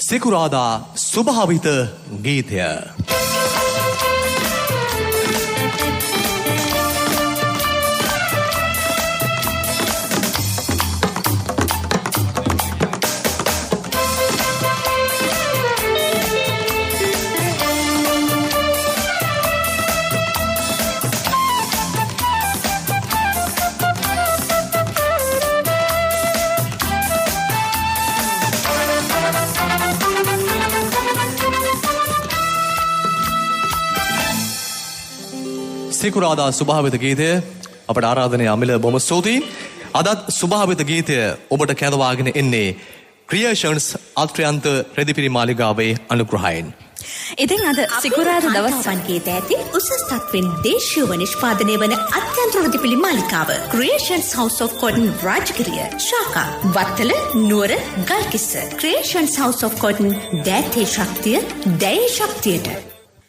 සිකුරාදා සුභාවිත ගීතය. සිකුරාදා සුභාවිත ගීතය අපට ආරාධනය අමිල බොහොම ස්තුතියි. අදත් සුභාවිත ගීතය ඔබට කැඳවාගෙන එන්නේ ක්‍රියේෂන්ස් අත්‍රයන්ත රෙදිපිරි මාලිගාවේ අනුග්‍රහයෙන්. ඉතින් අද සිකුරාදා දවස් සංකේත ඇති උසස් තත්වෙන් දේශීයව නිෂ්පාදනය වන අත්‍යන්ත රෙදිපිරි මාලිකාව ක්‍රියේෂන්ස් හවුස් ඔෆ් කොටන් රාජගිරිය ශාඛා වත්තල නුවර ගල්කිස්ස ක්‍රියේෂන්ස් හවුස් ඔෆ් කොටන් දැතේ ශක්තිය දැයේ ශක්තියට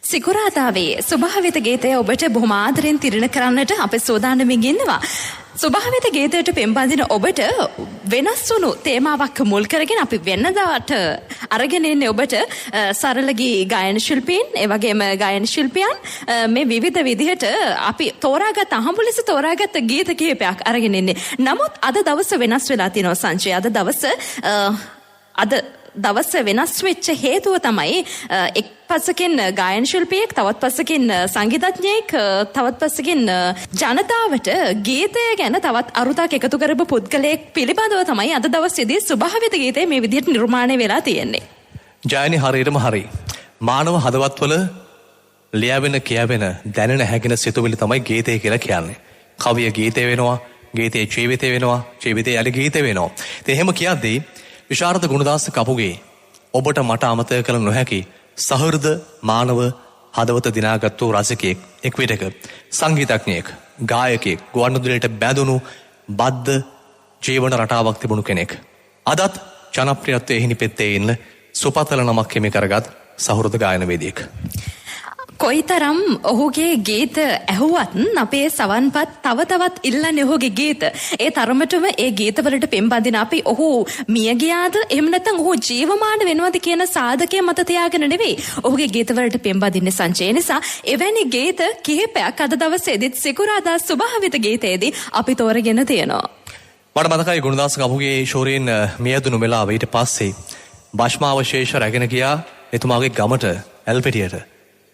සිකුරාදාවේ සුභාවිත ගීතය ඔබට බොහොම ආදරෙන් තිරණ කරන්නට අපි සූදානම්ින් ඉන්නවා. සුභාවිත ගීතයට පෙම්බඳින ඔබට වෙනස් වුණු තේමාවක් මුල් කරගෙන අපි වෙනදාට අරගෙන ඉන්නේ ඔබට සරල ගී ගායන ශිල්පීන්, ඒ වගේම ගායන ශිල්පියන් මේ විවිධ විදිහට අපි තෝරාගත් අහඹු ලෙස තෝරාගත් ගීත කිහිපයක් අරගෙන ඉන්නේ. නමුත් අද දවස වෙනස් වෙලා තිනවා සංජය. අද දවස වෙනස් වෙච්ච හේතුව තමයි එක් පස්සකින් ගායන ශිල්පියෙක්, තවත් පස්සකින් සංගීතඥයෙක්, තවත් පස්සකින් ජනතාවට ගීතය ගැන තවත් අරුතක් එකතු කරපු පුද්ගලයෙක් පිළිබඳව තමයි අද දවසේදී සුභාවිත ගීතය මේ විදිහට නිර්මාණය වෙලා තියෙන්නේ. ජයනි හරියටම හරි. මානව හදවත්වල ලියවෙන කියවෙන දැනෙන හැගෙන සිතුවිලි තමයි ගීතය කියලා කියන්නේ. කවිය ගීතය වෙනවා, ගීතයේ ජීවිතය වෙනවා, ජීවිතය යලි ගීතය වෙනවා. ඉතින් එහෙම කියද්දී විශාරද ගුණදාස කපුගේ ඔබට මට අමතක කළ නොහැකි සහෘද මානව හදවත දිනාගත්තු රසිකයෙක්, එක් විටක සංගීතඥයෙක්, ගායකයෙක්, ගුවන්විදුලියට බැඳුණු බද්ධ ජීවන රටාවක් තිබුණු කෙනෙක්. අදත් ජනප්‍රියත්වයේ හිණිපෙත්තේ ඉන්න සුපතල නමක් හිමි කරගත් සහෘද ගායනවේදියෙක්. කොයිතරම් ඔහුගේ ගීත ඇහුවත් අපේ සවන්පත් තව තවත් ඉල්ලන්නේ ඔහුගේ ගීත. ඒ තරමටම ඒ ගීතවලට පෙම්බඳින අපි ඔහු මිය ගියාද එහෙම නැත්නම් ඔහු ජීවමාන වෙනවද කියන සාධකය මත තියාගෙන නෙවෙයි ඔහුගේ ගීතවලට පෙම්බඳින්නේ සංජය. නිසා එවැනි ගීත කිහිපයක් අද දවසේදීත් සිකුරාදා සුභාවිත ගීතයේදී අපි තෝරගෙන තියෙනවා. මට මතකයි ගුණදාස කපුගේ ශෝරීන් මියදුණු වෙලාව ඊට පස්සේ භෂ්මාවශේෂ රැගෙන ගියා එතුමාගේ ගමට ඇල්පෙටියට.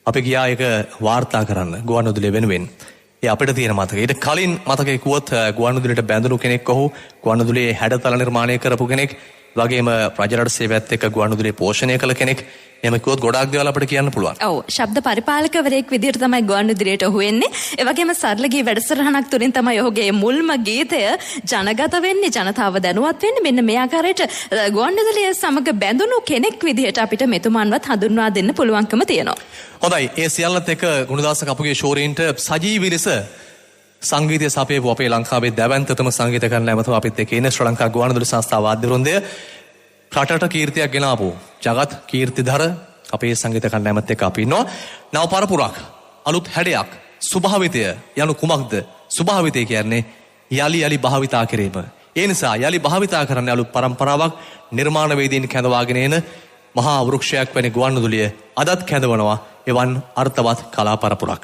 අපි ගියා ඒක වාර්තා කරන්න ගුවන්විදුලිය වෙනුවෙන්. ඒ අපිට තියෙන මතක. ඊට කලින් මතකයි කිව්වොත් ගුවන්විදුලියට බැඳුණු කෙනෙක් ඔහු, ගුවන්විදුලියේ හැඩතල නිර්මාණය කරපු කෙනෙක්, වගේම රජරට සේවයත් එක්ක ගුවන්විදුලිය පෝෂණය කළ කෙනෙක්. එහෙම කිව්වොත් ගොඩාක් දේවල් අපිට කියන්න පුළුවන්. ඔව්, ශබ්ද පරිපාලකවරයෙක් විදිහට තමයි ගුවන්විදුලියට ඔහු එන්නේ. ඒ වගේම සරලගී වැඩසටහනක් තුලින් තමයි ඔහුගේ මුල්ම ගීතය ජනගත වෙන්නේ, ජනතාව දැනුවත් වෙන්නේ. මෙන්න මේ ආකාරයට ගුවන්විදුලිය සමග බැඳුණු කෙනෙක් විදිහට අපිට මෙතුමන්වත් හඳුන්වා දෙන්න පුළුවන්කම තියෙනවා. හොඳයි, ඒ සියල්ලත් එක්ක ගුණදාස කපුගේ ශෝරීන්ට සජීවී ලෙස සංගීතය සපයපු අපේ ලංකාවේ දැවැන්තතම සංගීත කරන ඇමතුම අපිත් එක්ක ඉන්නේ ශ්‍රී ලංකා ගුවන්විදුලි සංස්ථා වාද්‍ය වෘන්දය. රටට කීර්තියක් ගෙන ආපු ජගත් කීර්තිධර අපේ සංගීත කණ්ඩායමත් එක්ක අපි ඉන්නවා. නව පරපුරක්, අලුත් හැඩයක්. සුභාවිතය යනු කුමක්ද? සුභාවිතය කියන්නේ යලි යලි භාවිතා කිරීම. ඒ නිසා යලි භාවිතා කරන්න අලුත් පරම්පරාවක් නිර්මාණවේදීන් කැඳවාගෙන එන මහා වෘක්ෂයක් වැනි ගුවන්විදුලිය අදත් කැඳවනවා එවන් අර්ථවත් කලා පරපුරක්.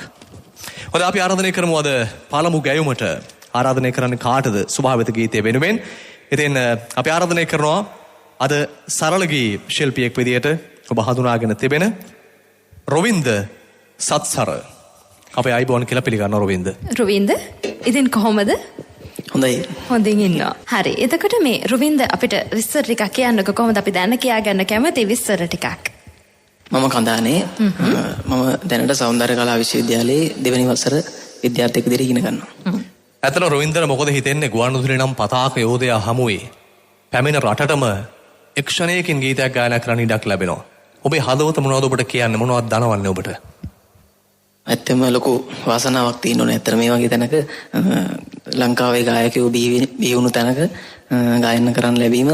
හොඳයි, අපි ආරාධනය කරමු අද පළමු ගැයුමට. ආරාධනය කරන්නේ කාටද? සුභාවිත ගීතය වෙනුවෙන්. ඉතින් අපි ආරාධනය කරනවා අද සරලගී ශිල්පියෙක් විදියට ඔබ හඳුනාගෙන තිබෙන රොවින්ද සත්සර. අපේ අයිබෝන් කියලා පිළිගන්න රොවින්ද. රොවින්ද, ඉතින් කොහොමද? හොඳයි. හොඳින් ඉන්නවා. හරි. එතකොට මේ රොවින්ද අපිට විස්තර ටිකක් කියන්නකෝ. කොහොමද අපි දැන කියා ගන්න කැමති විස්තර ටිකක්? මම කඳානේ. මම දැනට සෞන්දර්ය කලා විශ්වවිද්‍යාලයේ දෙවෙනි වසර විද්‍යාර්ථියෙක් විදිහට ඉගෙන ගන්නවා. ඇත්තට රොවින්දට මොකද හිතෙන්නේ ගුවන්විදුලි නම් පතාක යෝධයා හමුවේ පැමිණ රටටම එක්ෂණයකින් ගීතයක් ගායනා කරන්න ඉඩක් ලැබෙනවා. ඔබේ හදවත මොනවද ඔබට කියන්නේ? මොනවද දනවන්නේ ඔබට? ඇත්තම ලොකු වාසනාවක් තියෙන්න ඕනේ. ඇත්තට මේ වගේ තැනක ලංකාවේ ගායකයෝ බිහි වුණු තැනක ගායනා කරන්න ලැබීම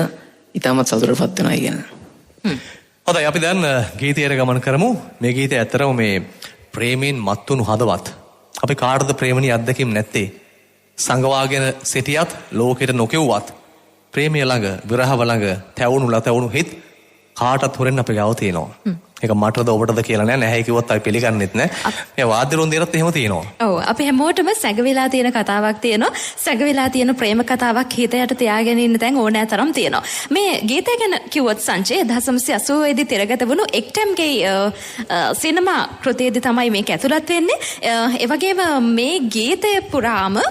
ඉතාමත් සතුටටපත් වෙනවා කියන්නේ. හොඳයි, අපි දැන් ගීතයට ගමන් කරමු. මේ ගීතය ඇත්තරම මේ ප්‍රේමයෙන් මත්තුණු හදවත්. අපි කාටද ප්‍රේමණී අත්දැකීම් නැත්තේ? සංගවාගෙන සිටියත් ලෝකෙට නොකියුවත් ප්‍රේමය ළඟ, විරහව ළඟ තැවුණු ලතැවුණු හිත් කාටත් හොරෙන් අපේ ගාව තියෙනවා. ඒක මටද ඔබටද කියලා නෑ. නැහැ කිව්වොත් අපි පිළිගන්නෙත් නෑ. මේ වාද්‍ය රොන්දියරත් එහෙම තියෙනවා. ඔව් අපි හැමෝටම සැඟවිලා තියෙන කතාවක් තියෙනවා. සැඟවිලා තියෙන ප්‍රේම කතාවක් හිතයට තියාගෙන ඉන්න තැන් ඕනෑ තරම් තියෙනවා. මේ ගීතය ගැන කිව්වොත් සංජය 1980 දී තිරගත වුණු එක්ටම්ගේ සිනමා කෘතියේදී තමයි මේක ඇතුළත් වෙන්නේ. ඒ වගේම මේ ගීතය පුරාම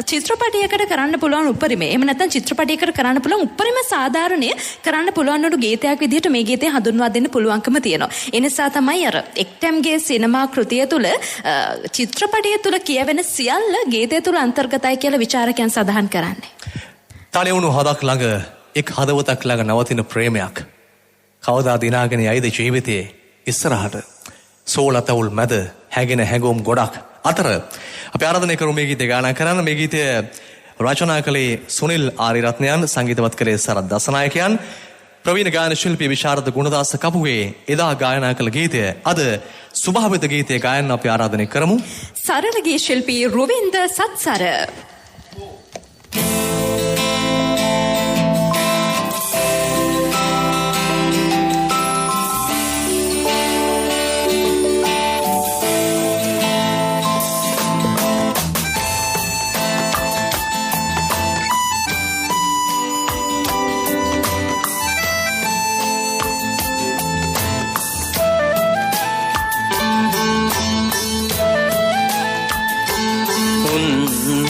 චිත්‍රපටයකට කරන්න පුළුවන් උපරිමය. එහෙම නැත්නම් චිත්‍රපටයකට කරන්න පුළුවන් උපරිම සාධාරණය කරන්න පුළුවන් උණු ගීතයක් විදිහට මේ ගීතය හඳුන්වා දෙන්න පුළුවන්කම තියෙනවා. ඒ නිසා තමයි අර එක්ටම්ගේ සිනමා කෘතිය තුල චිත්‍රපටය තුල කියවෙන සියල්ල ගීතය තුල අන්තර්ගතයි කියලා විචාරකයන් සඳහන් කරන්නේ. තනිවුණු හදක් ළඟ එක් හදවතක් ළඟ නවතින ප්‍රේමයක් කවදා දිනාගෙන යයිද ජීවිතයේ ඉස්සරහට සෝලතවුල් මැද හැගෙන හැඟුම් ගොඩක් අතර අපි ආරාධනය කරමු මේ ගීතය ගායනා කරන්න. මේ ගීතය රචනා කළේ සුනිල් ආරියරත්නයන්, සංගීතවත් කළේ සරත් දසනායකයන්. ප්‍රවීණ ගායන ශිල්පී විශාරද ගුණදාස කපුගේ එදා ගායනා කළ ගීතය අද සුභාවිත ගීතය ගායන අපි ආරාධනය කරමු. සරල ගී ශිල්පී රුවින්ද සත්සර.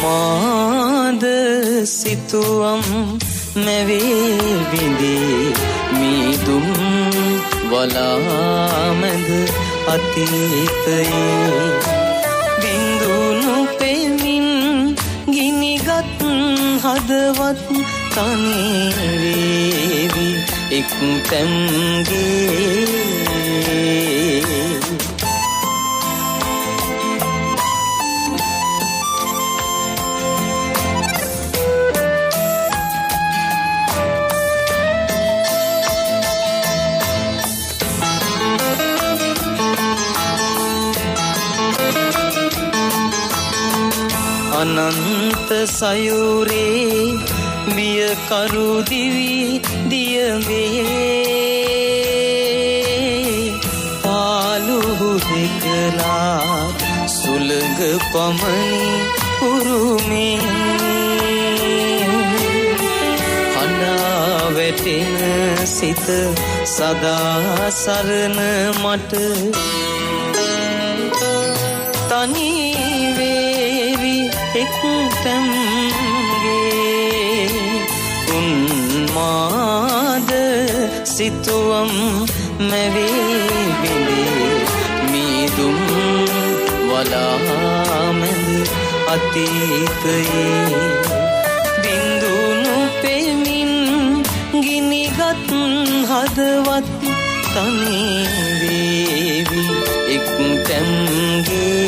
මාද සිතුවම් මැවේ බිඳී මීදුම් වලාමැද අතීතයේ බිඳුනු පෙමින් ගිනිගත් හදවත් තනිවේවි එක් තැන්ගේ අනන්ත සයුරේ බියකරු දිවි දියවේ පාලු දෙකලා සුළඟ පමණි උරුමේ හඬා වැටෙන සිත සදා සරණ මට තනි එක්තැම්ගේ උන්මාද සිතුවම් මැවේ බිඳේ මීදුම් වලාමැද අතීතයේ බිඳුනු පෙමින් ගිනිගත් හදවත් තනිවේවි එක්තැම්ගේ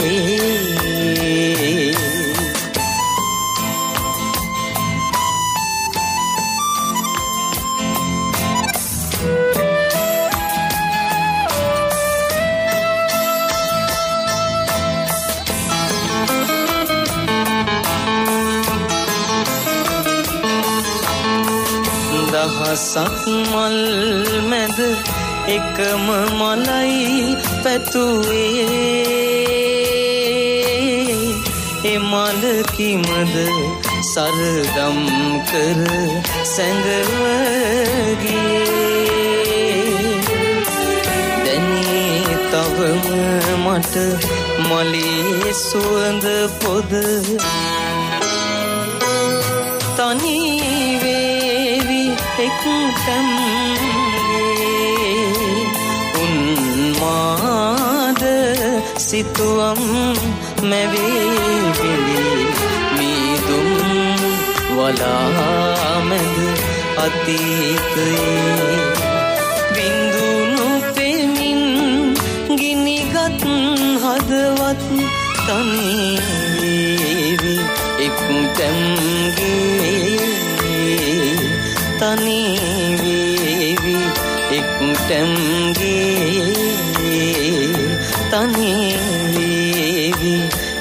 දහසක් මල් මැද එකම මලයි පැතුවේ එමල කිමද සරදම් කර සැඟවගේ දැනේ තවම මට මලේ සුවඳ පොද තනිවේවි එක්තැම්ගේ උන්මාද සිතුවම් මැවේ බිඳී මීදුම් වලාමැද අතීතයේ බිඳුනු පෙමින් ගිනිගත් හදවත් තනිවේවි එක්තැම්ගේ තනිවේවි එක්තැම්ගේ තනිවේවි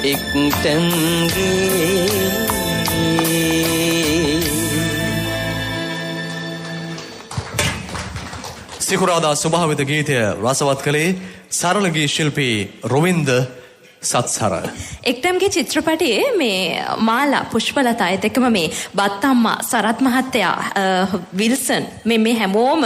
එක්තැම්ගේ සිකුරාදා ස්වභාවිත ගීතය රසවත් කළේ සරල ගී ශිල්පී රොවින්ද සත්සර. එක්ටම්ගේ චිත්‍රපටයේ මේ මාලා පුෂ්පලතායත් එක්කම මේ බත්තම්මා සරත් මහත්තයා විල්සන් මේ හැමෝම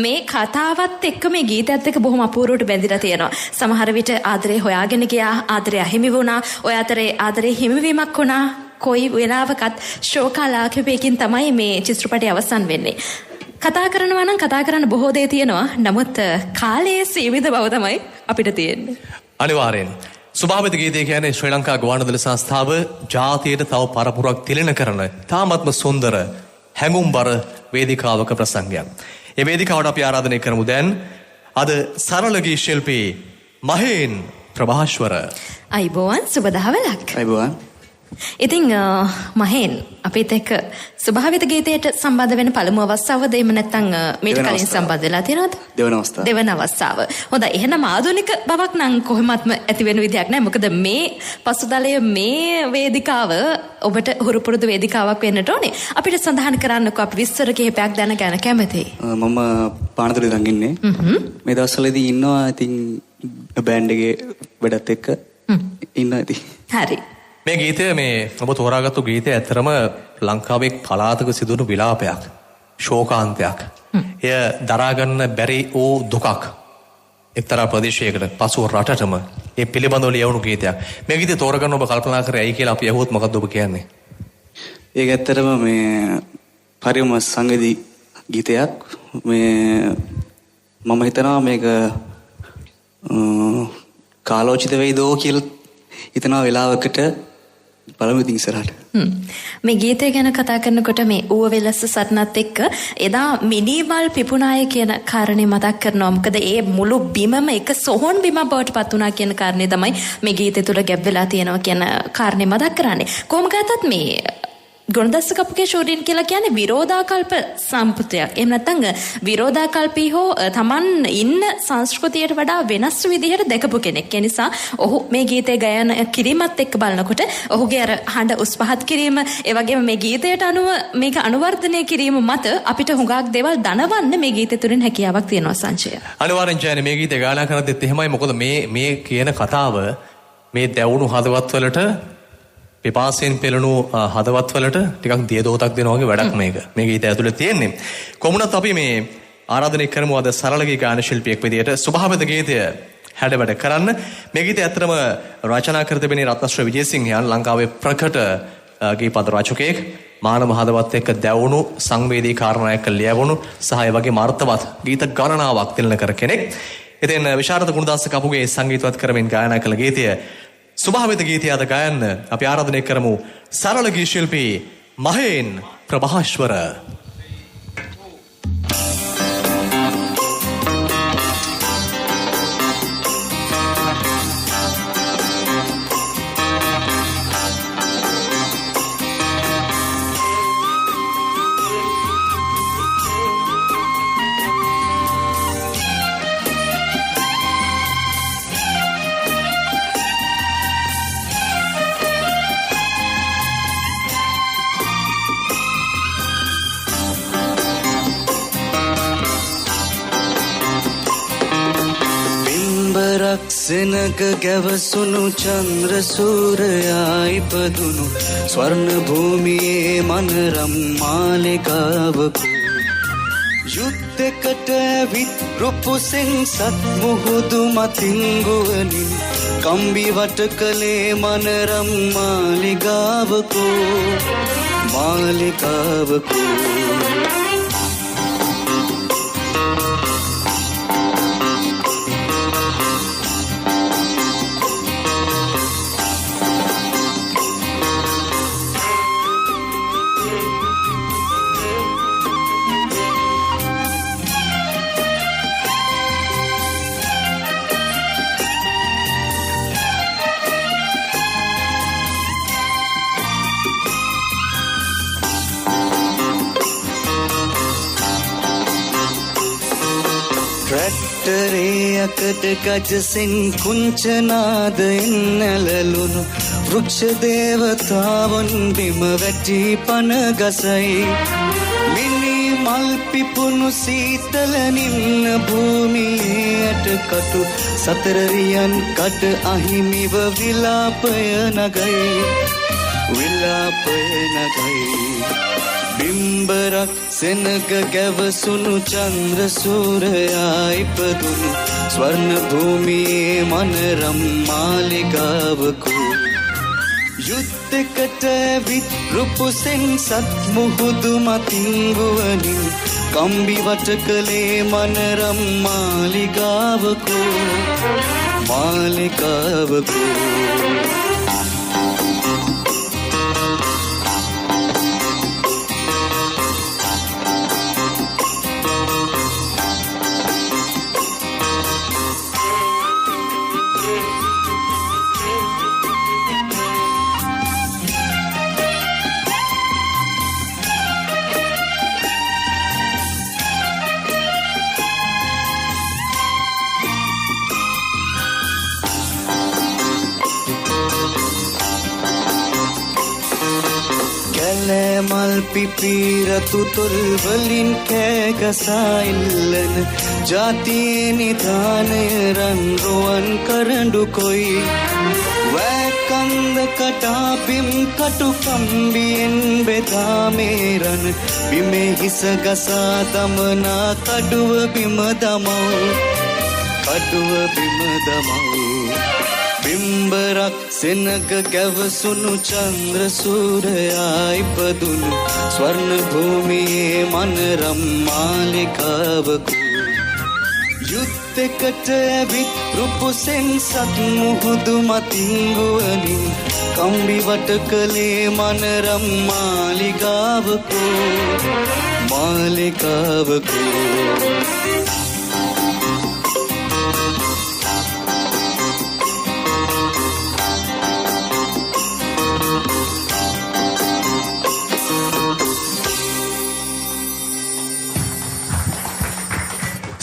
මේ කතාවත් එක්ක මේ ගීතයත් එක්ක බොහොම අපූර්වට බැඳිලා තියෙනවා. සමහර විට ආදරේ හොයාගෙන ගියා, ආදරේ අහිමි වුණා. ඔය අතරේ ආදරේ හිමිවීමක් වුණා. කොයි වෙලාවකත් ශෝකාලාකපයකින් තමයි මේ චිත්‍රපටය අවසන් වෙන්නේ. කතා කරනවා නම් කතා කරන්න බොහෝ දේ තියෙනවා. නමුත් කාලයේ සීමිත බව තමයි අපිට තියෙන්නේ. අනිවාර්යෙන්. ස්වභාවිත ගීතය කියන්නේ ශ්‍රී ලංකා ගුවන්විදුලි සංස්ථාව ජාතියට තව පරපුරක් තිලන කරන තාමත්ම සුන්දර හැඟුම්බර වේදිකාවක ප්‍රසංගයක්. ඒ වේදිකාවට අපි ආරාධනය කරමු දැන් අද සරල ගී ශිල්පී මහේන් ප්‍රභාෂ්වර. අයිබෝවන් සුබ දහවලක්. අයිබෝවන්. ඉතින් මහේන් අපිත් එක්ක ස්වභාවිත ගීතයට සම්බන්ධ වෙන පළමු අවස්ථාවද එහෙම නැත්නම් මීට කලින් සම්බන්ධ වෙලා තියෙනවද? දෙවන අවස්ථාව. හොඳයි. එහෙනම් ආධුනික බවක් නම් කොහොමත්ම ඇති වෙන විදියක් නැහැ. මොකද මේ පසුතලය මේ වේදිකාව ඔබට හුරු පුරුදු වේදිකාවක් වෙන්නට ඕනේ. අපිට සඳහන් කරන්නකෝ අපි විස්තර කිහිපයක් දැනගන්න කැමතියි. මම පානතුරේ දන් ඉන්නේ. මේ දවස්වලදී ඉන්නවා ඉතින් බෑන්ඩ් එකේ වැඩත් එක්ක ඉන්නවා ඉතින්. හරි. මේ ගීතය මේ ඔබ තෝරාගත්තු ගීතය ඇත්තරම ලංකාවේ පළාතක සිදුවුණු විලාපයක්, ශෝකාන්තයක්. එය දරාගන්න බැරි වූ දුකක් එක්තරා ප්‍රදේශයකට පසුව රටටම ඒ පිළිබඳව ලියවුණු ගීතයක්. මේ ගීතය තෝරගන්න ඔබ කල්පනා කරේ ඇයි කියලා අපි අහුවොත් මොකද්ද ඔබ කියන්නේ? ඒක ඇත්තරම මේ පරිම සංගීත ගීතයක්. මේ මම හිතනවා මේක කාලෝචිත වෙයිදෝ කියලා හිතනවා වෙලාවකට බලමු ඉතින් ඉස්සරහට. මේ ගීතය ගැන කතා කරනකොට මේ ඌව වෙලස්ස සටනත් එක්ක එදා මිනිමල් පිපුණාය කියන කාරණේ මතක් කරනවා. මොකද ඒ මුළු බිමම එක සොහොන් බිමක් බවට පත් වුණා කියන කාරණේ තමයි මේ ගීතය තුල ගැබ් වෙලා තියෙනවා කියන කාරණේ මතක් කරන්නේ. කොහොම ගත්තත් මේ ගුණදස්ස කපුගේ ෂෝඩින් කියලා කියන්නේ විරෝධාකල්ප සම්පතයක්. එහෙම නැත්නම් විරෝධාකල්පී හෝ Taman ඉන්න සංස්කෘතියට වඩා වෙනස් විදිහට දැකපු කෙනෙක්. ඒ නිසා ඔහු මේ ගීතේ ගයන කිරීමත් එක්ක බලනකොට ඔහුගේ අර හඬ උස් පහත් කිරීම, ඒ වගේම මේ ගීතයට අනුව මේක අනුවර්ධනය කිරීම මත අපිට හුඟක් දේවල් දනවන්න මේ ගීතය තුලින් හැකියාවක් තියෙනවා සංචය. අනිවාර්යෙන් ජයනේ මේ ගීතය ගායනා කරද්දිත් එහෙමයි. මොකද මේ කියන කතාව මේ දැවුණු හදවත් වලට පිපාසයෙන් පෙළෙනු හදවත් වලට ටිකක් දියදෝතක් දෙනවා වගේ වැඩක් මේක. මේ ගීතය ඇතුළේ තියෙන්නේ. කොමුණත් අපි මේ ආරාධනය කරමු අද සරල ගී ගායන ශිල්පියෙක් විදියට ස්වභාවිත ගීතය හැඩවැඩ කරන්න. මේ ගීතය ඇත්තටම රචනා කර තිබෙනේ රත්නශ්‍රී විජේසිංහයන්, ලංකාවේ ප්‍රකට ගීපද රචකයෙක්. මානව හදවත් එක්ක දැවුණු සංවේදී කාරණා එක්ක ලියවුණු සහ ඒ වගේම අර්ථවත් ගීත ගණනාවක් තිලන කර කෙනෙක්. ඉතින් විශාරද ගුණදාස කපුගේ සංගීතවත් කරමින් ගායනා කළ ගීතය ස්වභාවිත ගීතය අද ගයන්න අපි ආරාධනය කරමු සරල ගී ශිල්පී මහේන් ප්‍රභාෂ්වර. සෙනක ගැවසුණු චන්ද්‍ර සූරයා ඉපදුණු ස්වර්ණ භූමියේ මනරම් මාලිගාවක යුද්ධකට විත් රුපුසෙන් සත් මුහුදු මතින් ගුවනින් කම්බි වට කළේ මනරම් මාලිගාවක යකඩ ගජසින් කුංචනාදයෙන් නැලලුණු වෘක්ෂ දේවතාවන් බිම වැටි පන ගසයි මිනි මල් පිපුණු සීතල නිම්න භූමියේ අටකටු සතරරියන් කට අහිමිව විලාපය නගයි විලාපය නගයි බිම්බරක් සෙනග ගැවසුණු චන්ද්‍ර සූරයා ඉපදුණු ස්වර්ණ භූමියේ මනරම් මාලිගාවකු යුද්ධකට විත් රුපුසෙන් සත් මුහුදු මතිංගුවනින් කම්බි වට කළේ මනරම් මාලිගාවකු මාලිගාවකු මල් පිපිරතු තොල් වලින් කෑගසා ඉල්ලන ජාතියේ නිධානය රන් රුවන් කරඬු කොයි වැකන්ද කටාපිම් කටු කම්බියෙන් බෙදා මේරන බිමේ හිස ගසා දමනා කඩුව බිම දමව් කඩුව බිම දමව් බිම්බරක් සෙනග ගැවසුණු චන්ද්‍ර සූරයා ඉපදුණු ස්වර්ණ භූමියේ මනරම් මාලිගාවකු යුද්ධකට ඇවිත් රුපුසෙන් සත් මුහුදු මතිංගුවනින් කම්බි වට කළේ මනරම් මාලිගාවකු මාලිගාවකු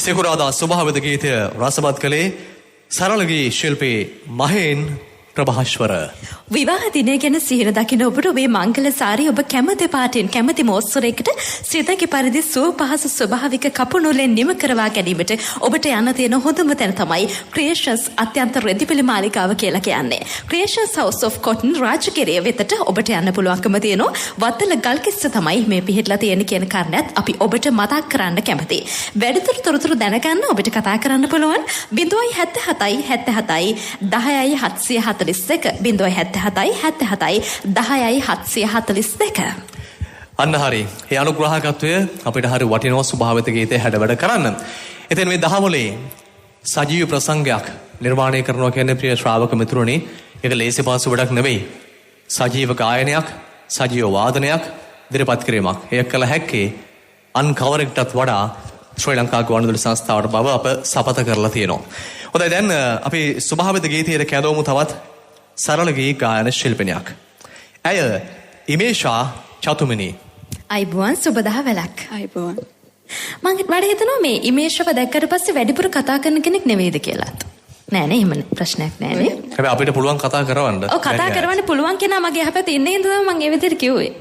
සිකුරාදා ස්වභාවික ගීතය රසවත් කළේ සරලගේ ශිල්පී මහේන් ප්‍රභාස්වර. විවාහ දිනය ගැන සිහින දකින ඔබට ඔබේ මංගල සාරිය ඔබ කැමති පාටින් කැමති මෝස්තරයකට සිතකි පරිදි සුව පහසු ස්වභාවික කපුනූලෙන් නිම කරවා ගැනීමට ඔබට යන්න තියෙන හොඳම තැන තමයි ක්‍රියේෂන්ස් අත්‍යන්ත රෙදිපිලි මාලිකාව කියලා කියන්නේ. ක්‍රියේෂන්ස් හවුස් ඔෆ් කොටන් රාජගිරිය වෙතට ඔබට යන්න පුළුවන්කම තියෙනවා. වත්තල ගල්කිස්ස තමයි මේ පිහිටලා තියෙන කියන කාරණාත් අපි ඔබට මතක් කරන්න කැමතියි. වැඩිදුර තොරතුරු දැනගන්න ඔබට කතා කරන්න පුළුවන් 077 77 10 742 077 77 10 742. අන්න හරි. ඒ අනුග්‍රහකත්වය අපිට හරි වටිනවා ස්වභාවික ගීතේ හැඩ වැඩ කරන්න. ඉතින් මේ දහවලේ සජීව ප්‍රසංගයක් නිර්මාණය කරනවා කියන්නේ ප්‍රිය ශ්‍රාවක මිතුරුනි, ඒක ලේසි පාසු වැඩක් නෙවෙයි. සජීව ගායනයක්, සජීව වාදනයක්, ඉදිරිපත් කිරීමක්. ඒක කළ හැක්කේ අන් කවරෙක්ටත් වඩා ශ්‍රී ලංකා ගුවන්විදුලි සංස්ථාවට බව අප සපත කරලා තියෙනවා. හොඳයි, දැන් අපි ස්වභාවික ගීතයේ කැඳවමු තවත් සරල ගී ගායන ශිල්පිනියක්. ඇය ඉමේෂා චතුමිනී. අයිබුවන් සුබදා වැලක්. අයිබුවන්. මම වඩ හිතනවා මේ ඉමේෂව දැක්කට පස්සේ වැඩිපුර කතා කරන කෙනෙක් නෙවෙයිද කියලාත්. නෑනේ, එහෙම ප්‍රශ්නයක් නෑනේ. හැබැයි අපිට පුළුවන් කතා කරවන්න. ඔව්, කතා කරවන්න පුළුවන් කෙනා මගේ යහපැත්තේ ඉන්නේ හින්දා මම ඒ විදිහට කිව්වේ.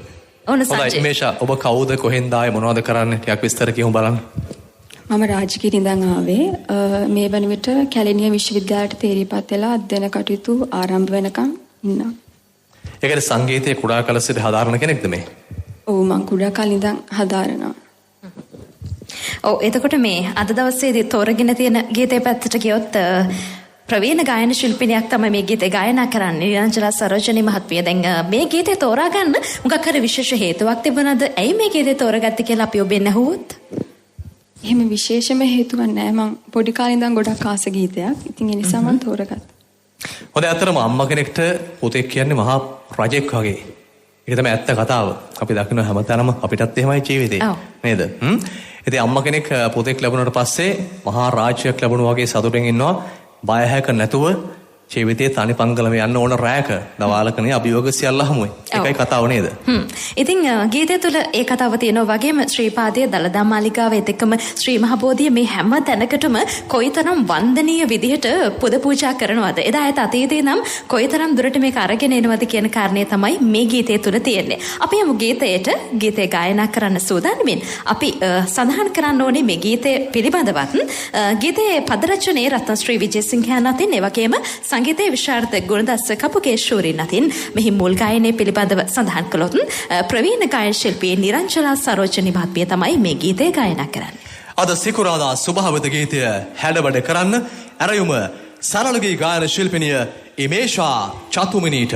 ඕන සංජය. හොඳයි ඉමේෂා, ඔබ කවුද, කොහෙන්ද ආයේ, මොනවද කරන්නේ? ටිකක් විස්තර කියමු බලන්න. මම රාජගිරි ඉඳන් ආවේ. මේ වන විට කැලණිය විශ්වවිද්‍යාලයට තේරීපත් වෙලා අධ්‍යයන කටයුතු ආරම්භ වෙනකම් ඉන්නවා. ඒකද සංගීතයේ කුඩා කල සිට හදාරන කෙනෙක්ද මේ? ඔව්, මම කුඩා කාලේ ඉඳන් හදාරනවා. ඔව්, එතකොට මේ අද දවසේදී තෝරගෙන තියෙන ගීතේ පැත්තට ගියොත් ප්‍රවීණ ගායන ශිල්පිනියක් තමයි මේ ගීතේ ගායනා කරන්නේ, නිරංජලා සරෝජනී මහත්මිය. දැන් මේ ගීතේ තෝරා ගන්න මොකක් හරි විශේෂ හේතුවක් තිබුණාද? ඇයි මේ ගීතේ තෝරගත්තේ කියලා අපි ඔබෙන් අහුවොත්? එහෙම විශේෂම හේතුවක් නැහැ. මම පොඩි කාලේ ඉඳන් ගොඩක් ආස ගීතයක්. ඉතින් ඒ නිසා මම තෝරගත්තා. හොඳයි, අතරම අම්මා කෙනෙක්ට පුතෙක් කියන්නේ මහා රජෙක් වගේ. ඒක තමයි ඇත්ත කතාව. අපි දකින්න හැමතැනම අපිටත් එහෙමයි ජීවිතේ. නේද? ඉතින් අම්මා කෙනෙක් පුතෙක් ලැබුණාට පස්සේ මහා රාජ්‍යයක් ලැබුණා වගේ සතුටින් ඉන්නවා. බය හැක නැතුව ජීවිතයේ තනි පංගලම යන්න ඕන රැයක දවාලකනේ අභියෝග සියල්ල හමුයි. ඒකයි කතාව නේද? ඉතින් ගීතය තුළ ඒ කතාව තියෙනවා වගේම ශ්‍රීපාදයේ දළදා මාලිගාව එතෙක්ම ශ්‍රී මහ බෝධිය මේ හැම තැනකටම කොයිතරම් වන්දනීය විදිහට පුද පූජා කරනවද? එදා ඇත අතීතේ නම් කොයිතරම් දුරට මේක අරගෙන එනවද කියන කාරණේ තමයි මේ ගීතය තුළ තියෙන්නේ. අපි යමු ගීතයට. ගීතය ගායනා කරන්න සූදානමින් අපි සඳහන් කරන්න ඕනේ මේ ගීතය පිළිබඳවත්. ගීතයේ පද රචනයේ රත්නශ්‍රී විජේසිංහයන් අතින් ඒ වගේම සංගීතයේ විශාරද ගුණදාස කපුකේශූරින් අතින් මෙහි මුල් ගායනයේ පිළිබඳව සඳහන් කළොත් ප්‍රවීණ ගායන ශිල්පී නිරංජලා සරෝජනි මහත්මිය තමයි මේ ගීතය ගායනා කරන්නේ. අද සිකුරාදා සුභාවිත ගීතය හැඩබඩ කරන්න ඇරයුම සරලගේ ගායන ශිල්පිනිය ඉමේෂා චතුමිනීට.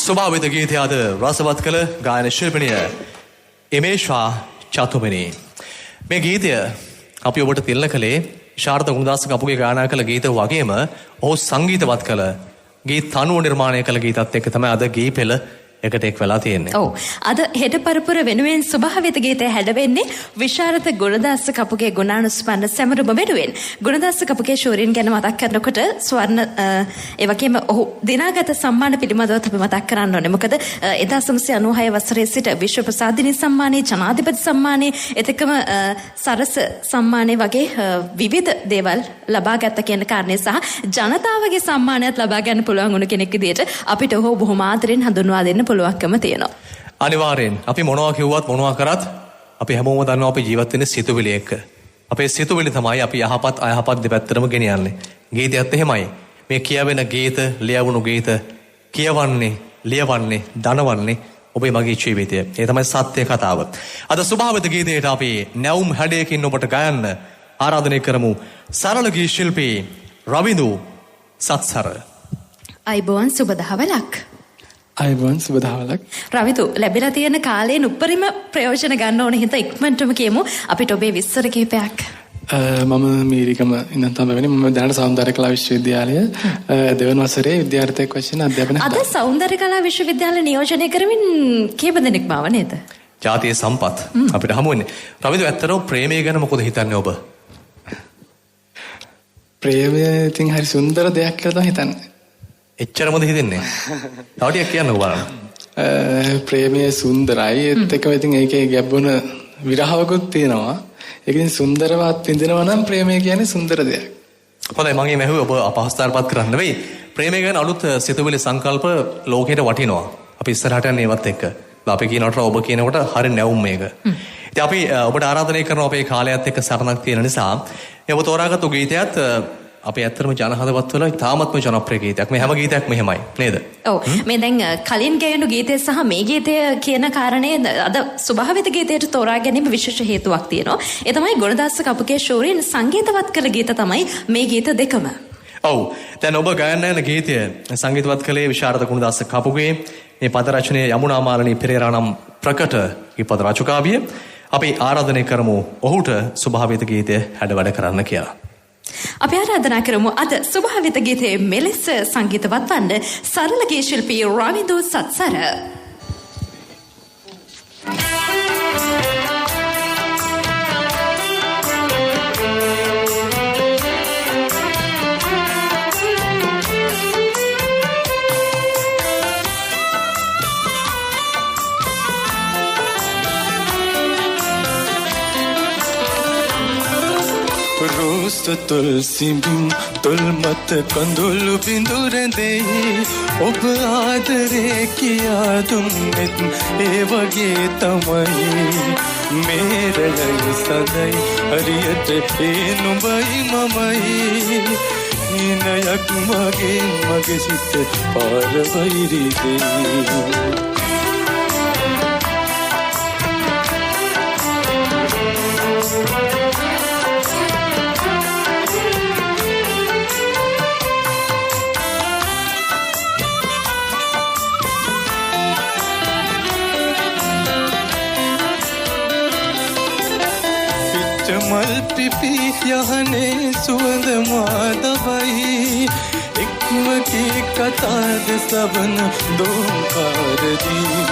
ස්වභාවිත ගීතය අද රසවත් කළ ගායන ශිල්පිනිය ඉමේෂා චතුමිනී. මේ ගීතය අපි ඔබට තිල්න කළේ ශාරද ගුණදාස කපුගේ ගායනා කළ ගීත වගේම ඔහු සංගීතවත් කළ ගීත තනුව නිර්මාණය කළ ගීතත් එක්ක තමයි අද ගී පෙළ එකට එක් වෙලා තියෙන්නේ. ඔව්. අද හෙට පරපුර වෙනුවෙන් ස්වභාවිත ගීතය හැඩවෙන්නේ විශාරද ගුණදාස කපුගේ ගුණානුස්පන්න සැමරුම වෙනුවෙන්. ගුණදාස කපුගේ ශූරීන් ගැන මතක් කරනකොට ස්වර්ණ ඒ වගේම ඔහු දිනාගත සම්මාන පිළිබඳව අපි මතක් කරන්න ඕනේ. මොකද 1996 වසරේ සිට විශ්ව ප්‍රසාදිනී සම්මානයේ ජනාධිපති සම්මානයේ එතකම සරස සම්මානයේ වගේ විවිධ දේවල් ලබා ගත්ත කියන කාරණේ සහ ජනතාවගේ සම්මානයත් ලබා ගන්න පුළුවන් වුණ කෙනෙක් විදිහට අපිට ඔහු බොහොම ආදරෙන් හඳුන්වා දෙන්න පුළුවන්කම තියෙනවා. අනිවාර්යෙන් අපි මොනවා කිව්වත් මොනවා කරත් අපි හැමෝම දන්නවා අපි ජීවත් වෙන්නේ සිතුවිලි එක්ක. අපේ සිතුවිලි තමයි අපි යහපත් අයහපත් දෙපැත්තටම ගෙනියන්නේ. ගීතයත් එහෙමයි. මේ කියවෙන ගීත, ලියවුණු ගීත කියවන්නේ, ලියවන්නේ, දනවන්නේ ඔබේ මගේ ජීවිතය. ඒ තමයි සත්‍ය කතාව. අද ස්වභාවිත ගීතයට අපි නැවුම් හැඩයකින් ඔබට ගයන්න ආරාධනය කරමු. සරල ගී ශිල්පී රවිදු සත්සර. අයිබෝන් සුබ දහවලක්. අයිබෝන් සුබ දහවලක්. රවිදු ලැබිලා තියෙන කාලයෙන් උපරිම ප්‍රයෝජන ගන්න ඕන හිත ඉක්මනටම කියමු අපිට ඔබේ විස්තර කිහිපයක්. මම මීරිකම ඉඳන් තමයි වෙන්නේ. මම දැනට සෞන්දර්ය කලා විශ්වවිද්‍යාලය දෙවන වසරේ විද්‍යාර්ථියෙක් වශයෙන් අධ්‍යාපනය කරනවා. අද සෞන්දර්ය කලා විශ්වවිද්‍යාලය නියෝජනය කරමින් කීප දෙනෙක් බව නේද? ජාතිය සම්පත් අපිට හමු වෙන්නේ. රවිදු ඇත්තටම ප්‍රේමය ගැන මොකද හිතන්නේ ඔබ? ප්‍රේමය ඉතින් හරි සුන්දර දෙයක් කියලා තමයි හිතන්නේ. එච්චරමද හිතෙන්නේ? තව ටිකක් කියන්නකෝ බලන්න. ප්‍රේමය සුන්දරයි. ඒත් එක්කම ඉතින් ඒකේ ගැඹුණ විරහවකුත් තියෙනවා. ඒක ඉතින් සුන්දරවත් විඳිනවා නම් ප්‍රේමය කියන්නේ සුන්දර දෙයක්. හොඳයි මම මේ මැහුවේ ඔබ අපහසුතාවපත් කරන්න නෙවෙයි. ප්‍රේමය ගැන අලුත් සිතුවිලි සංකල්ප ලෝකයට වටිනවා. අපි ඉස්සරහට යන්නේ ඒවත් එක්ක. අපි කියනකොට ඔබ කියනකොට හරිය නැවුම් මේක. ඉතින් අපි ඔබට ආරාධනය කරනවා අපේ කාලයත් එක්ක සරණක් තියෙන නිසා මේ ඔබ තෝරාගත්තු ගීතයත් අපේ ඇත්තටම ජනහදවත් වල තාමත්ම ජනප්‍රිය ගීතයක්. මේ හැම ගීතයක්ම එහෙමයි නේද? ඔව්. මේ දැන් කලින් ගැයුණු ගීතය සහ මේ ගීතය කියන කාරණේ අද ස්වභාවිත ගීතයට තෝරා ගැනීම විශේෂ හේතුවක් තියෙනවා. ඒ තමයි ගුණදාස කපුගේ ශූරීන් සංගීතවත් කළ ගීත තමයි මේ ගීත දෙකම. ඔව්. දැන් ඔබ ගයන්න යන ගීතය සංගීතවත් කළේ විශාරද ගුණදාස කපුගේ. මේ පද රචනයේ යමුනා මාලනී පෙරේරා නම් ප්‍රකට පද රචකාවිය. අපි ආරාධනය කරමු ඔහුට ස්වභාවිත ගීතය හැඩවැඩ කරන්න කියලා. අපි ආරාධනා කරමු අද ස්වභාවිත ගීතයේ මෙලෙස සංගීතවත් වන්න සරල ගී ශිල්පී රවිදු සත්සර. තුල්සි බිම් තුල් මත කඳුළු බිඳුරැඳෙයි ඔබ ආදරේ කියා දුන්නෙත් ඒ වගේ තමයි මේරළයි සදයි හරියට ඒ නුඹයි මමයි හිනයක් මගේ සිත පාර වෛරි දෙයි මල් පිපි යහනේ සුවඳ මාදවයි එක්මකී කතාද සවන දෝකාරදී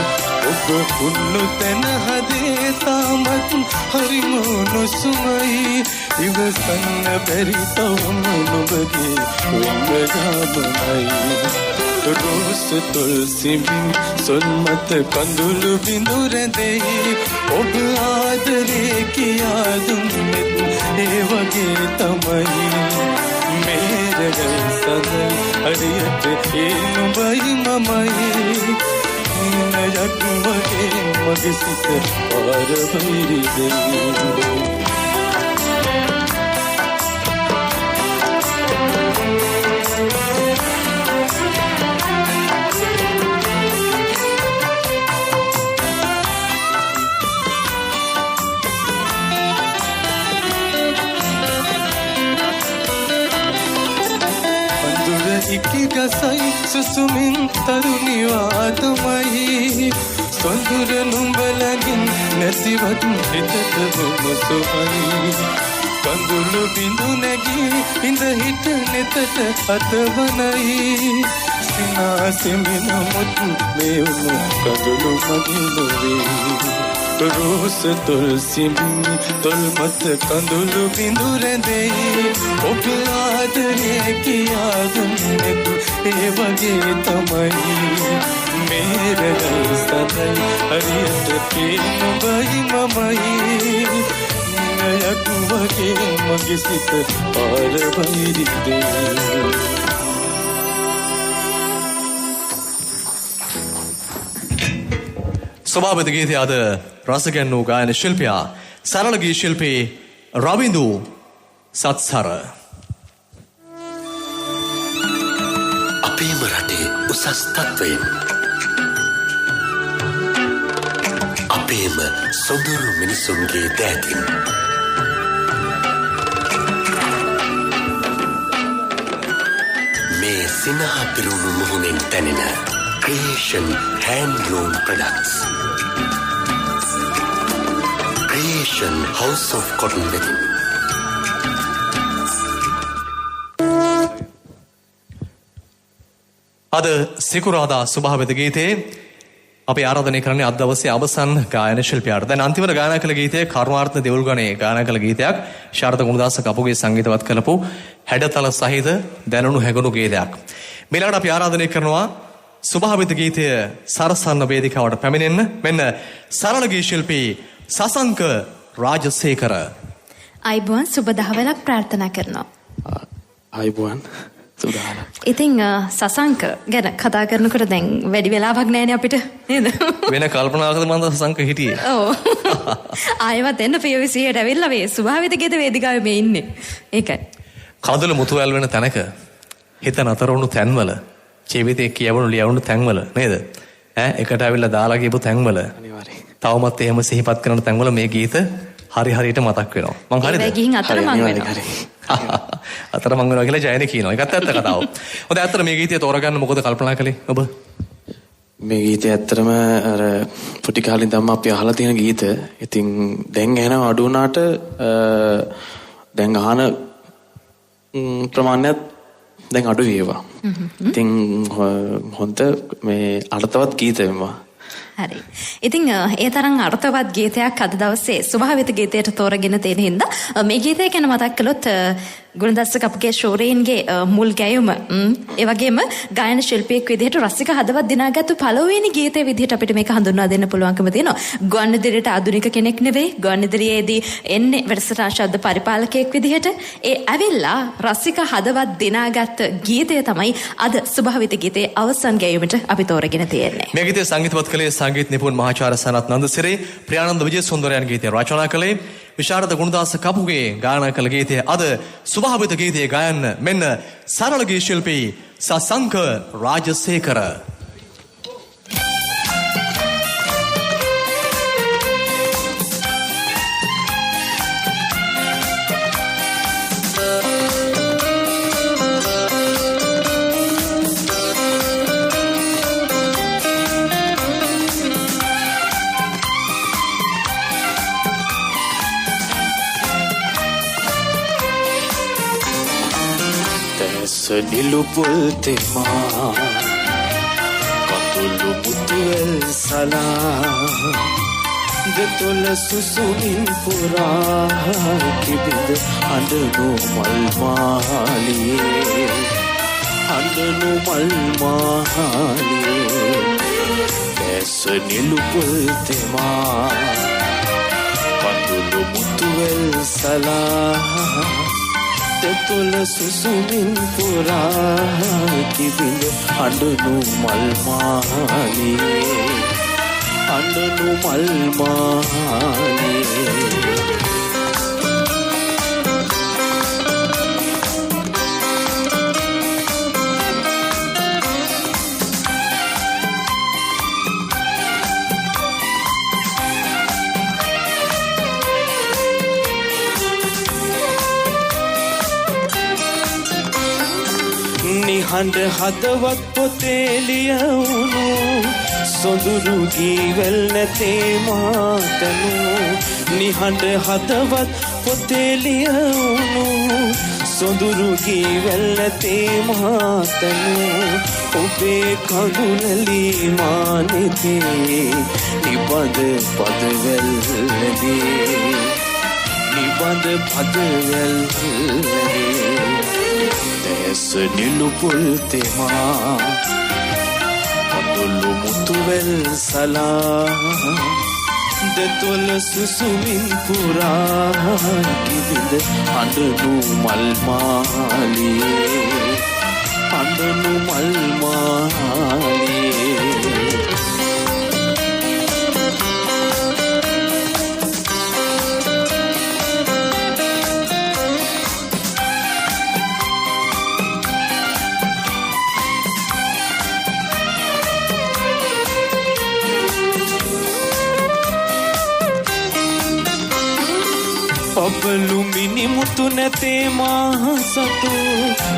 ඔබ පුල්ලු තැන හදේ තාමත් හරිම නොසුමයි ඉවසන්න බැරි තවම නොබගේ වෙංගගාමයි රෝස තුල්සි බිම් සොල් මත කඳුළු බිඳුරැඳෙයි ඔබ ආදරේ කියා දුන්නෙත් ඒ වගේ තමයි මේරගල් සදල් හරියට ඒ නුඹයි මමයි හිනයක් වගේ මගේ සිත පාර වෛරි දෙයි ඉකිගසයි සුසුමින් තරුණිවාදමයි සොඳුර නුඹලගින් නැතිවත් හිතට බොමසුමයි කඳුළු බිඳු නැගී ඉඳ හිට නෙතට අතවනයි සිනාසෙමි නමුත් මේ උණු කඳුළු මගේ නොවේ රෝස තොල් සිඹි තොල් මත කඳුළු බිඳු රැඳෙයි ඔබ ආදරේ කියා දුන්නේත් ඒ වගේ තමයි මේරයි සතයි හරියට පේන බයි මමයි නයක් වගේ මගේ සිත පාර වෛරිදේ ස්වභාවික ගීතය අද රසගැන් වූ ගායන ශිල්පියා සරල ගී ශිල්පී රවින්දු සත්සර අපේම රටේ උසස් තත්වයෙන් අපේම සොඳුරු මිනිසුන්ගේ දෑතින් මේ සිනහ පිරුණු මුහුණෙන් තැනෙන Creation Handloom Products Creation House of Cotton Wedding අද සිකුරාදා ස්වභාවික ගීතයේ අපි ආරාධනය කරන්නේ අද දවසේ අවසන් ගායන ශිල්පියාට. දැන් අන්තිමට ගායනා කළ ගීතය කරුණාර්ථ දෙවුල්ගණේ ගායනා කළ ගීතයක්. ශාරද ගුණදාස කපුගේ සංගීතවත් කළපු හැඩතල සහිත දැනුණු හැඟුණු ගීතයක්. මේලකට අපි ආරාධනය කරනවා ස්වභාවික ගීතය සරසන්න වේදිකාවට පැමිණෙන්න. මෙන්න සරල ගී ශිල්පී සසංක රාජසේකර. අයිබෝන් සුබ දහවලක් ප්‍රාර්ථනා කරනවා. අයිබෝන් ඉතින් සසංක ගැන කතා කරනකොට දැන් වැඩි වෙලාවක් නෑනේ අපිට නේද? වෙන කල්පනාවකද මන්ද සසංක හිටියේ? ඔව්. ආයෙවත් එන්න පියවිසියට ඇවිල්ලා මේ ස්වභාවික ගීත වේදිකාවේ මේ ඉන්නේ. ඒකයි. කඳුළු මුතුවැල් වෙන තැනක හිත නතර වුණු තැන්වල ජීවිතේ කියවුණු ලියවුණු තැන්වල නේද? එකට ඇවිල්ලා දාලා ගියපු තැන්වල අනිවාර්යයෙන්. තවමත් එහෙම සිහිපත් කරන තැන්වල මේ ගීත හරියට මතක් වෙනවා. මං හරිද? ඒ ගිහින් අතරමං වෙනවා. අතරමං වෙනවා කියලා ජයනේ කියනවා. ඒකත් ඇත්ත කතාව. හොඳයි ඇත්තට මේ ගීතය තෝරගන්න මොකද කල්පනා කළේ ඔබ? මේ ගීතය ඇත්තටම අර පුටි කාලේ ඉඳන්ම අපි අහලා තියෙන ගීත. ඉතින් දැන් එහෙනම් අඩු වුණාට දැන් අහන ප්‍රමාණයත් දැන් අඩු වේවා. ඉතින් හොඳ මේ අර්ථවත් ගීත වෙනවා. හරි. ඉතින් ඒ තරම් අර්ථවත් ගීතයක් අද දවසේ ස්වභාවික ගීතයට තෝරගෙන තියෙන හින්දා මේ ගීතය ගැන මතක් කළොත් ගුණදාස කපුගේ ෂෝරේන්ගේ මුල් ගැයුම ඒ වගේම ගායන ශිල්පියෙක් විදිහට රසික හදවත් දිනාගත්තු පළවෙනි ගීතය විදිහට අපිට මේක හඳුන්වා දෙන්න පුළුවන්කම තියෙනවා. ගුවන්විදුලියට ආධුනික කෙනෙක් නෙවෙයි. ගුවන්විදුලියේදී එන්නේ වැඩසටහන් ශබ්ද පරිපාලකයෙක් විදිහට. ඒ ඇවිල්ලා රසික හදවත් දිනාගත්ත ගීතය තමයි අද ස්වභාවික ගීතයේ අවසන් ගැයුමට අපි තෝරගෙන තියෙන්නේ. මේ ගීතය සංගීතවත් කළේ සංගීත නිපුණ මහාචාර්ය සනත් නන්දසිරි ප්‍රියානන්ද විජේසුන්දරයන් ගීතය රචනා කළේ විශාරද ගුණදාස කපුගේ ගායනා කළ ගීතය අද ස්වභාවික ගීතයේ ගයන්න මෙන්න සරල ගී ශිල්පී සසංක රාජසේකර. නිලුපුල් තෙමා කඳුළු මුතුවැල් සලා දෙතොල සුසුමින් පුරා කිබිඳ අඬනු මල් මාලියේ අඬනු මල් මාලියේ දැස නිලුපුල් තෙමා කඳුළු මුතුවැල් සලා දෙතොල සුසුමින් පුරා කිබිඳ අඬනු මල් මාලියේ අඬනු මල් මාලියේ නිහඬ හදවත් පොතේ ලියවුණු සොඳුරු ගීවල් නැතේ මාතනු නිහඬ හදවත් පොතේ ලියවුණු සොඳුරු ගීවැල් නැතේ මහතනු ඔබේ කඳුලලි මානෙතේ නිබඳ පදවැල්ලදී නිබඳ පදවැල්ලදී දැස නිලුපුල් තෙමා පොඳුළු මුතුවැල් සලා දෙතොල සුසුමින් පුරා කිවිඳ අඬනු මල් මාලියේ අඬනු මල් මාලියේ පබලු මිනිමුතු නැතේ මහ සතු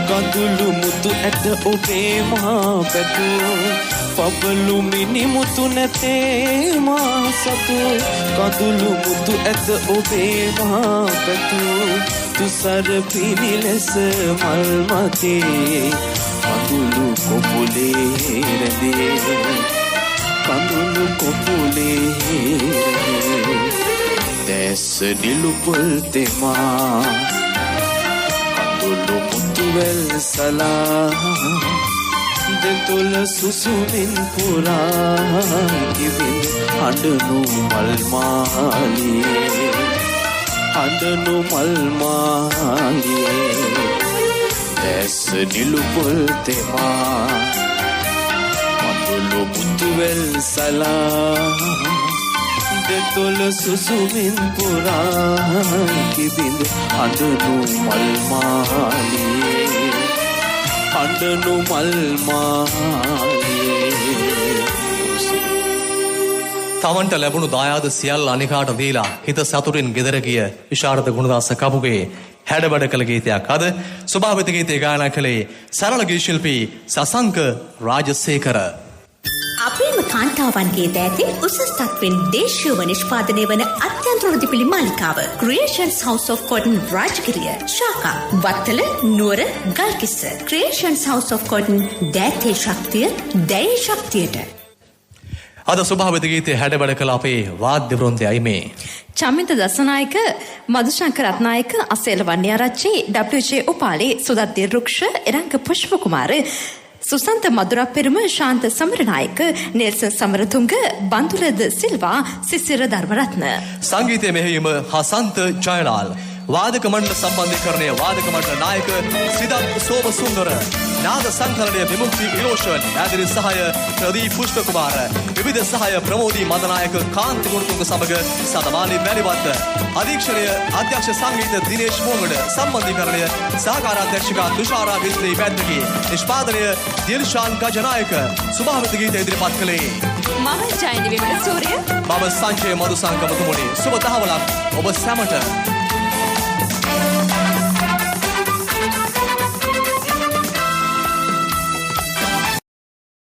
කඳුළු මුතු ඇට ඔබේ මහ පැතු පබලු මිනිමුතු නැතේ මහ සතු කඳුළු මුතු ඇට ඔබේ මහ පැතු තුසර පිනි ලෙස මල් මතේ කඳුළු කොපුලේ රැඳේ කඳුළු කොපුලේ රැඳේ දැස නිලුපුල් තෙමා කඳුළු මුතුවැල් සලා දෙතොල සුසුමින් පුරා කිවිඳ අඬනු මල් මාලියේ අඬනු මල් මාලියේ දැස නිලුපුල් තෙමා කඳුළු මුතුවැල් සලා දෙතොල සුසුමින් පුරා කිවිඳ අඬනු මල් මාලියේ අඬනු මල් මාලියේ තමන්ට ලැබුණු දායාද සියල්ල අනිකාට දීලා හිත සතුටින් ගෙදර ගිය විශාරද ගුණදාස කපුගේ හැඩබඩ කළ ගීතයක් අද ස්වභාවිත ගීතය ගායනා කළේ සරල ගී ශිල්පී සසංක රාජසේකර. අපේම කාන්තාවන්ගේ දෑති උසස් තත්වෙන් දේශීයව නිෂ්පාදනය වන අත්‍යන්තෘර්දිපිලි මාලිකාව ක්‍රියේෂන්ස් හවුස් ඔෆ් කොටන් රාජගිරිය ශාඛා වත්තල නුවර ගල්කිස්ස ක්‍රියේෂන්ස් හවුස් ඔෆ් කොටන් දෑතේ ශක්තිය දැයි ශක්තියට අද ස්වභාවිත ගීතය හැඩබඩ කළ අපේ වාද්‍ය වෘන්දයයි මේ. චමින්ත දසනායක මදුශංකර රත්නායක අසේල වන්‍යාරච්චි WJ උපාලි සුදත් දිරුක්ෂ එරංග පුෂ්ප කුමාර සුසන්ත මදුරප්පෙරුම ශාන්ත සමරනායක නෙල්සන් සමරතුංග බන්දුලද සිල්වා සිසිර ධර්මරත්න සංගීතය මෙහෙයීම හසන්ත ජයලාල් වාදක මණ්ඩල සම්බන්ධීකරණය වාදක මණ්ඩල නායක සිදත් සෝමසුන්දර නාද සංකලනය විමුක්ති ඉලෝෂන් ඇදිරි සහාය ප්‍රදීප් පුෂ්පකුමාර විවිධ සහාය ප්‍රමෝදී මදනායක කාන්ත ගුණතුංග සමග සතමාලි මැලිවත්ත අධීක්ෂණය අධ්‍යක්ෂ සංගීත දිනේෂ් මෝගඩ සම්බන්ධීකරණය සහකාර අධ්‍යක්ෂකා තුෂාරා විස්ත්‍රී පැද්දගේ නිෂ්පාදනය දිල්ෂාන් ගජනායක ස්වභාවිත ගීත ඉදිරිපත් කළේ මම ජයනි විමල සූරිය මම සංජය මදුසංක මුතුමුණි සුබ දහවලක් ඔබ සැමට